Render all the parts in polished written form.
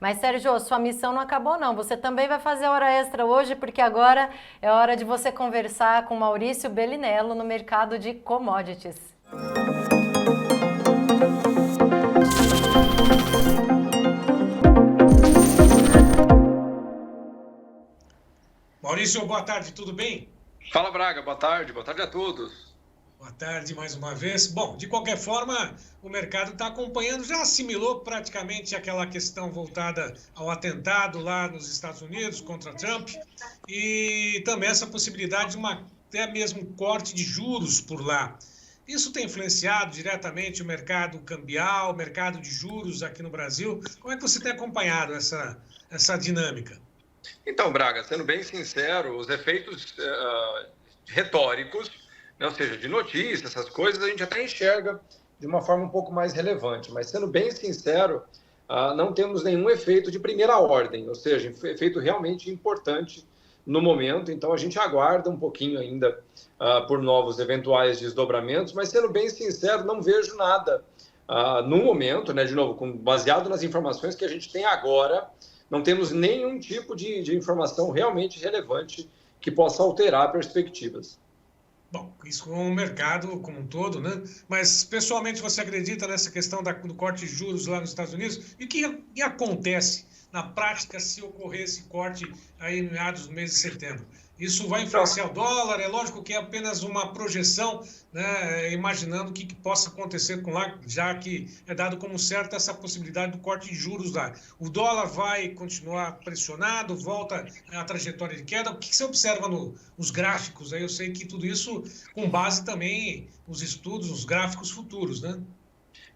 Mas, Sérgio, sua missão não acabou, não. Você também vai fazer hora extra hoje, porque agora é hora de você conversar com Maurício Bellinello no mercado de commodities. Maurício, boa tarde, tudo bem? Fala, Braga, boa tarde a todos. Boa tarde mais uma vez. Bom, de qualquer forma, o mercado está acompanhando, já assimilou praticamente aquela questão voltada ao atentado lá nos Estados Unidos contra Trump e também essa possibilidade de até mesmo corte de juros por lá. Isso tem influenciado diretamente o mercado cambial, o mercado de juros aqui no Brasil. Como é que você tem acompanhado essa dinâmica? Então, Braga, sendo bem sincero, os efeitos retóricos, né, ou seja, de notícias, essas coisas, a gente até enxerga de uma forma um pouco mais relevante. Mas, sendo bem sincero, não temos nenhum efeito de primeira ordem, ou seja, efeito realmente importante no momento. Então, a gente aguarda um pouquinho ainda por novos eventuais desdobramentos, mas, sendo bem sincero, não vejo nada no momento, né, de novo, baseado nas informações que a gente tem agora. Não temos nenhum tipo de informação realmente relevante que possa alterar perspectivas. Bom, isso com o mercado como um todo, né? Mas, pessoalmente, você acredita nessa questão do corte de juros lá nos Estados Unidos? E o que acontece na prática se ocorrer esse corte aí em meados do mês de setembro? Isso vai influenciar o dólar? É lógico que é apenas uma projeção, né? Imaginando o que possa acontecer com lá, já que é dado como certo essa possibilidade do corte de juros lá. O dólar vai continuar pressionado, volta à trajetória de queda? O que você observa nos gráficos? Aí eu sei que tudo isso com base também nos estudos, nos gráficos futuros, né?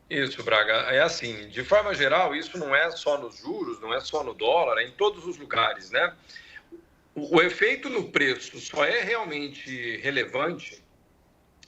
Isso, Braga. É assim, de forma geral, isso não é só nos juros, não é só no dólar, é em todos os lugares, né? O efeito no preço só é realmente relevante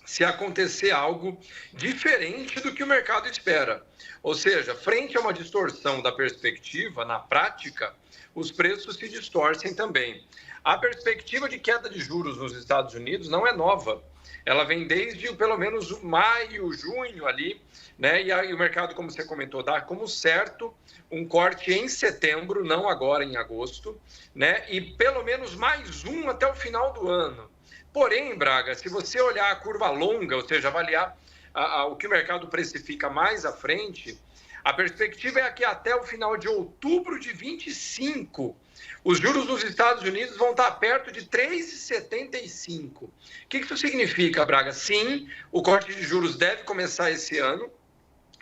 se acontecer algo diferente do que o mercado espera. Ou seja, frente a uma distorção da perspectiva, na prática, os preços se distorcem também. A perspectiva de queda de juros nos Estados Unidos não é nova. Ela vem desde pelo menos maio, junho ali, né? E aí o mercado, como você comentou, dá como certo um corte em setembro, não agora em agosto, né? E pelo menos mais um até o final do ano. Porém, Braga, se você olhar a curva longa, ou seja, avaliar o que o mercado precifica mais à frente, a perspectiva é que até o final de outubro de 25, os juros nos Estados Unidos vão estar perto de 3,75. O que isso significa, Braga? Sim, o corte de juros deve começar esse ano.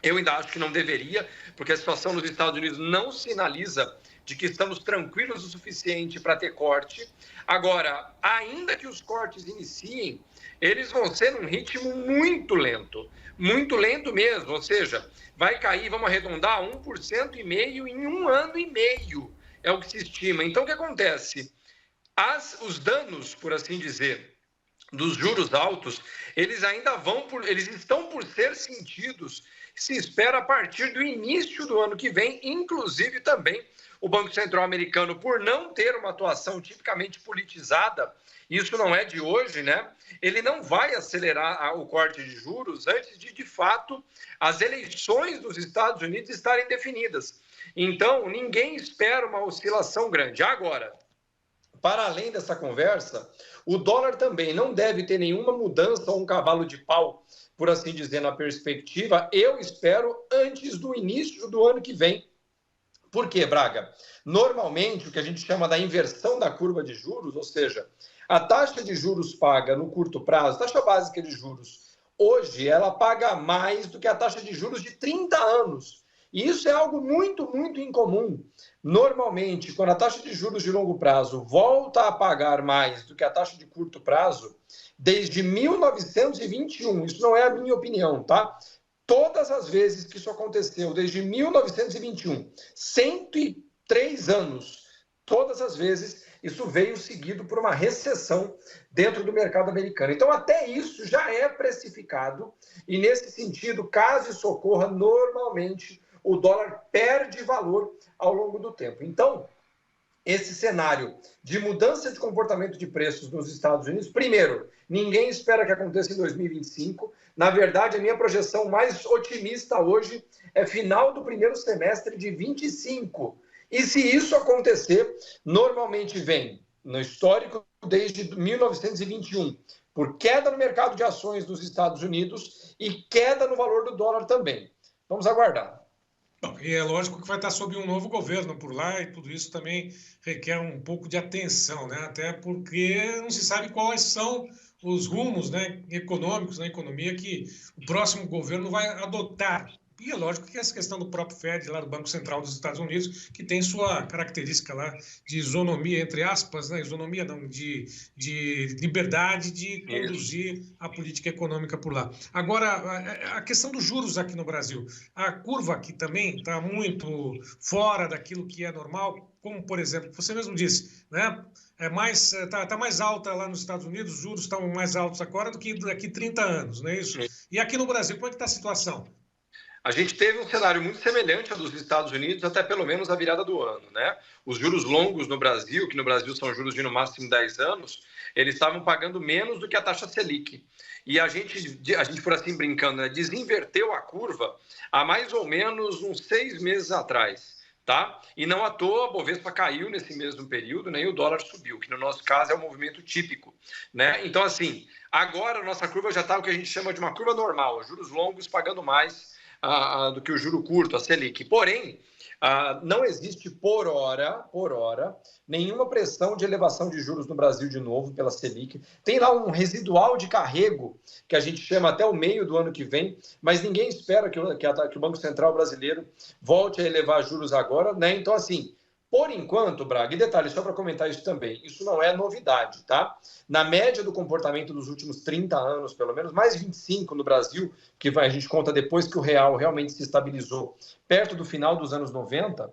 Eu ainda acho que não deveria, porque a situação nos Estados Unidos não sinaliza de que estamos tranquilos o suficiente para ter corte. Agora, ainda que os cortes iniciem, eles vão ser num ritmo muito lento mesmo, ou seja, vai cair, vamos arredondar, 1,5% em um ano e meio, é o que se estima. Então, o que acontece? Os danos, por assim dizer, dos juros altos, eles estão por ser sentidos, se espera a partir do início do ano que vem, inclusive também o Banco Central americano, por não ter uma atuação tipicamente politizada, isso não é de hoje, né? Ele não vai acelerar o corte de juros antes de fato, as eleições dos Estados Unidos estarem definidas. Então, ninguém espera uma oscilação grande. Agora, para além dessa conversa, o dólar também não deve ter nenhuma mudança ou um cavalo de pau, por assim dizer, na perspectiva, eu espero, antes do início do ano que vem. Por quê, Braga? Normalmente, o que a gente chama da inversão da curva de juros, ou seja, a taxa de juros paga no curto prazo, taxa básica de juros, hoje ela paga mais do que a taxa de juros de 30 anos. E isso é algo muito, muito incomum. Normalmente, quando a taxa de juros de longo prazo volta a pagar mais do que a taxa de curto prazo, desde 1921, isso não é a minha opinião, tá? Todas as vezes que isso aconteceu, desde 1921, 103 anos, todas as vezes isso veio seguido por uma recessão dentro do mercado americano. Então, até isso já é precificado e, nesse sentido, caso isso ocorra, normalmente o dólar perde valor ao longo do tempo. Então, esse cenário de mudança de comportamento de preços nos Estados Unidos, primeiro, ninguém espera que aconteça em 2025. Na verdade, a minha projeção mais otimista hoje é final do primeiro semestre de 25. E se isso acontecer, normalmente vem no histórico desde 1921, por queda no mercado de ações dos Estados Unidos e queda no valor do dólar também. Vamos aguardar. Bom, e é lógico que vai estar sob um novo governo por lá e tudo isso também requer um pouco de atenção, né? Até porque não se sabe quais são os rumos, né, econômicos na economia que o próximo governo vai adotar. E é lógico que essa questão do próprio Fed, lá do Banco Central dos Estados Unidos, que tem sua característica lá de isonomia, entre aspas, né? Isonomia não, de liberdade de conduzir a política econômica por lá. Agora, a questão dos juros aqui no Brasil, a curva aqui também está muito fora daquilo que é normal, como, por exemplo, você mesmo disse, né? Tá mais alta lá nos Estados Unidos, os juros estão mais altos agora do que daqui 30 anos, não é isso? E aqui no Brasil, como é que está a situação? A gente teve um cenário muito semelhante ao dos Estados Unidos até pelo menos a virada do ano, né? Os juros longos no Brasil, que no Brasil são juros de no máximo 10 anos, eles estavam pagando menos do que a taxa Selic. E a gente por assim brincando, né, desinverteu a curva há mais ou menos uns 6 meses atrás. Tá? E não à toa a Bovespa caiu nesse mesmo período, né? E o dólar subiu, que no nosso caso é um movimento típico, né? Então, assim, agora a nossa curva já está o que a gente chama de uma curva normal, juros longos pagando mais do que o juro curto, a Selic. Porém, não existe por hora, nenhuma pressão de elevação de juros no Brasil de novo pela Selic. Tem lá um residual de carrego, que a gente chama até o meio do ano que vem, mas ninguém espera que o Banco Central brasileiro volte a elevar juros agora, né? Então, assim, por enquanto, Braga, e detalhe, só para comentar isso também, isso não é novidade, tá? Na média do comportamento dos últimos 30 anos, pelo menos, mais 25 no Brasil, que a gente conta depois que o real realmente se estabilizou perto do final dos anos 90,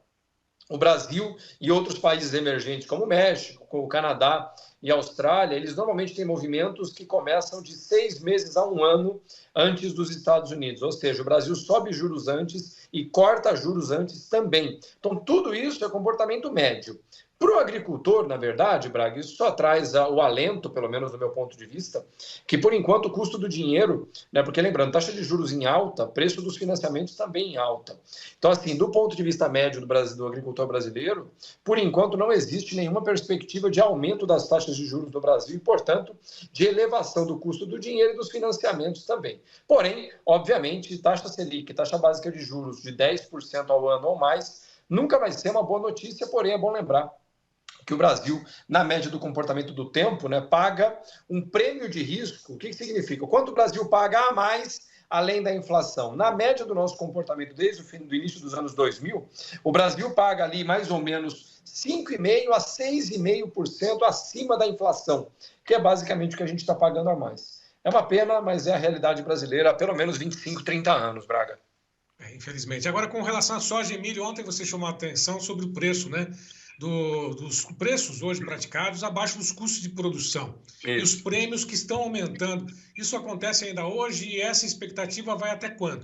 o Brasil e outros países emergentes, como o México, como o Canadá e a Austrália, eles normalmente têm movimentos que começam de 6 meses a 1 ano antes dos Estados Unidos. Ou seja, o Brasil sobe juros antes e corta juros antes também. Então, tudo isso é comportamento médio. Para o agricultor, na verdade, Braga, isso só traz o alento, pelo menos do meu ponto de vista, que por enquanto o custo do dinheiro, né, porque lembrando, taxa de juros em alta, preço dos financiamentos também em alta. Então, assim, do ponto de vista médio do agricultor brasileiro, por enquanto não existe nenhuma perspectiva de aumento das taxas de juros no Brasil e, portanto, de elevação do custo do dinheiro e dos financiamentos também. Porém, obviamente, taxa Selic, taxa básica de juros de 10% ao ano ou mais, nunca vai ser uma boa notícia, porém é bom lembrar que o Brasil, na média do comportamento do tempo, né, paga um prêmio de risco. O que significa? Quanto o Brasil paga a mais além da inflação? Na média do nosso comportamento desde do início dos anos 2000, o Brasil paga ali mais ou menos 5,5% a 6,5% acima da inflação, que é basicamente o que a gente está pagando a mais. É uma pena, mas é a realidade brasileira há pelo menos 25, 30 anos, Braga. Infelizmente. Agora, com relação à soja, Emílio, ontem você chamou a atenção sobre o preço, né? Dos preços hoje praticados abaixo dos custos de produção. Isso. E os prêmios que estão aumentando. Isso acontece ainda hoje e essa expectativa vai até quando?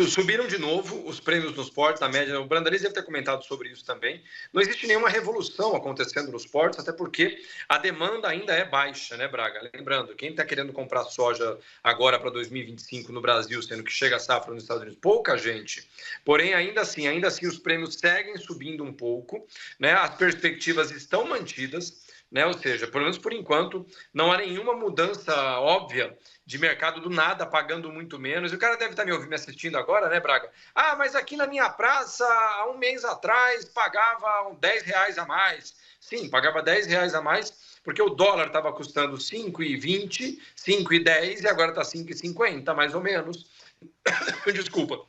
Subiram de novo os prêmios nos portos, na média. O Brandaliz deve ter comentado sobre isso também. Não existe nenhuma revolução acontecendo nos portos, até porque a demanda ainda é baixa, né, Braga? Lembrando, quem está querendo comprar soja agora para 2025 no Brasil, sendo que chega a safra nos Estados Unidos, pouca gente. Porém, ainda assim os prêmios seguem subindo um pouco, né? As perspectivas estão mantidas, né? Ou seja, pelo menos por enquanto, não há nenhuma mudança óbvia de mercado do nada, pagando muito menos. E o cara deve estar me assistindo agora, né, Braga? Ah, mas aqui na minha praça, há um mês atrás, pagava R$10 a mais. Sim, pagava R$10 a mais, porque o dólar estava custando 5,20, 5,10 e agora está 5,50, mais ou menos. Desculpa.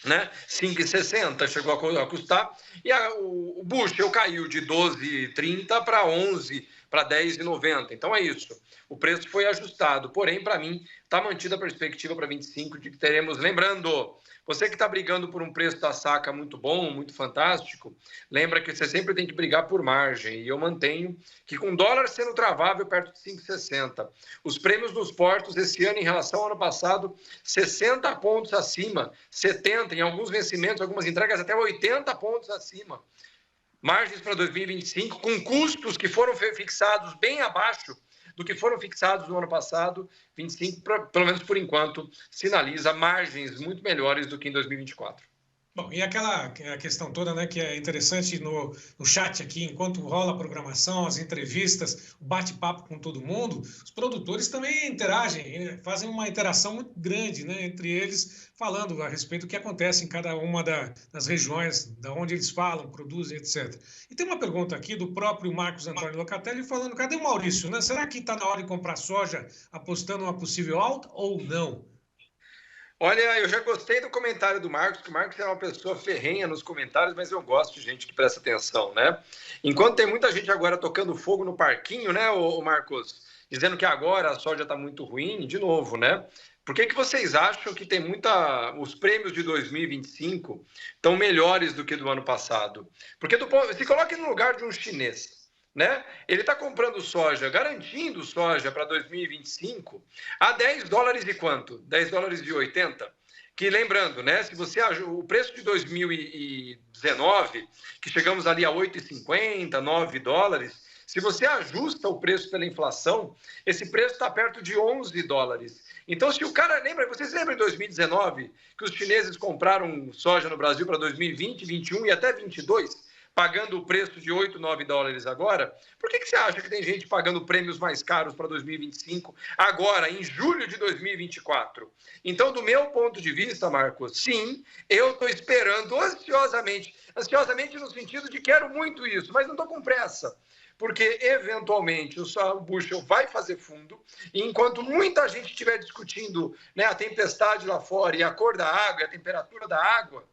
Né? 5,60 chegou a custar. E o bushel caiu de 12,30 para 11, para 10,90. Então é isso. O preço foi ajustado. Porém, para mim, está mantida a perspectiva para 25 de que teremos. Lembrando, você que está brigando por um preço da saca muito bom, muito fantástico, lembra que você sempre tem que brigar por margem. E eu mantenho que com o dólar sendo travável perto de 5,60, os prêmios nos portos esse ano em relação ao ano passado, 60 pontos acima, 70, em alguns vencimentos, algumas entregas até 80 pontos acima. Margens para 2025 com custos que foram fixados bem abaixo do que foram fixados no ano passado, 25, pelo menos por enquanto, sinaliza margens muito melhores do que em 2024. Bom, e aquela a questão toda, né, que é interessante no chat aqui, enquanto rola a programação, as entrevistas, o bate-papo com todo mundo, os produtores também interagem, fazem uma interação muito grande, né, entre eles, falando a respeito do que acontece em cada uma das regiões, da onde eles falam, produzem, etc. E tem uma pergunta aqui do próprio Marcos Antônio Locatelli falando, cadê o Maurício, né? Será que está na hora de comprar soja apostando uma possível alta ou não? Olha, eu já gostei do comentário do Marcos, que o Marcos é uma pessoa ferrenha nos comentários, mas eu gosto de gente que presta atenção, né? Enquanto tem muita gente agora tocando fogo no parquinho, né, o Marcos, dizendo que agora a soja está muito ruim, de novo, né? Por que vocês acham que tem os prêmios de 2025 estão melhores do que do ano passado? Porque se coloque no lugar de um chinês. Né? Ele está comprando soja, garantindo soja para 2025 a 10 dólares e quanto? 10 dólares e 80? Que lembrando, né? Se você o preço de 2019, que chegamos ali a 8,50, 9 dólares, se você ajusta o preço pela inflação, esse preço está perto de 11 dólares. Então, se o cara vocês lembram em 2019 que os chineses compraram soja no Brasil para 2020, 2021 e até 2022? Pagando o preço de 8, 9 dólares agora, por que você acha que tem gente pagando prêmios mais caros para 2025 agora, em julho de 2024? Então, do meu ponto de vista, Marcos, sim, eu estou esperando ansiosamente no sentido de quero muito isso, mas não estou com pressa. Porque, eventualmente, o bushel vai fazer fundo, e enquanto muita gente estiver discutindo, né, a tempestade lá fora e a cor da água e a temperatura da água,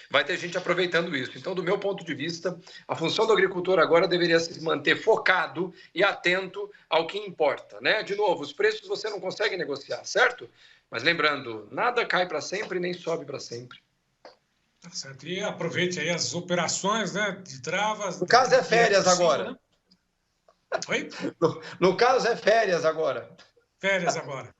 vai ter gente aproveitando isso. Então, do meu ponto de vista, a função do agricultor agora deveria se manter focado e atento ao que importa, né? De novo, os preços você não consegue negociar, certo? Mas lembrando, nada cai para sempre nem sobe para sempre. Tá certo. E aproveite aí as operações, né, de travas. No caso é férias agora. Né? Oi? No caso é férias agora. Férias agora.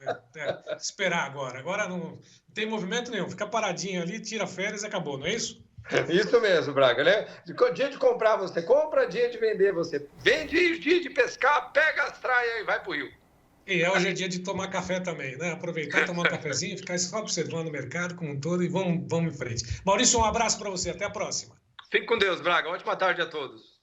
Esperar agora. Agora não tem movimento nenhum. Fica paradinho ali, tira férias e acabou, não é isso? Isso mesmo, Braga, né? Dia de comprar você compra, dia de vender você vende, dia de pescar, pega as traias e vai pro rio. E hoje é dia de tomar café também, né? Aproveitar, tomar um cafezinho, ficar só observando o mercado como um todo e vamos em frente. Maurício, um abraço para você. Até a próxima. Fique com Deus, Braga. Ótima tarde a todos.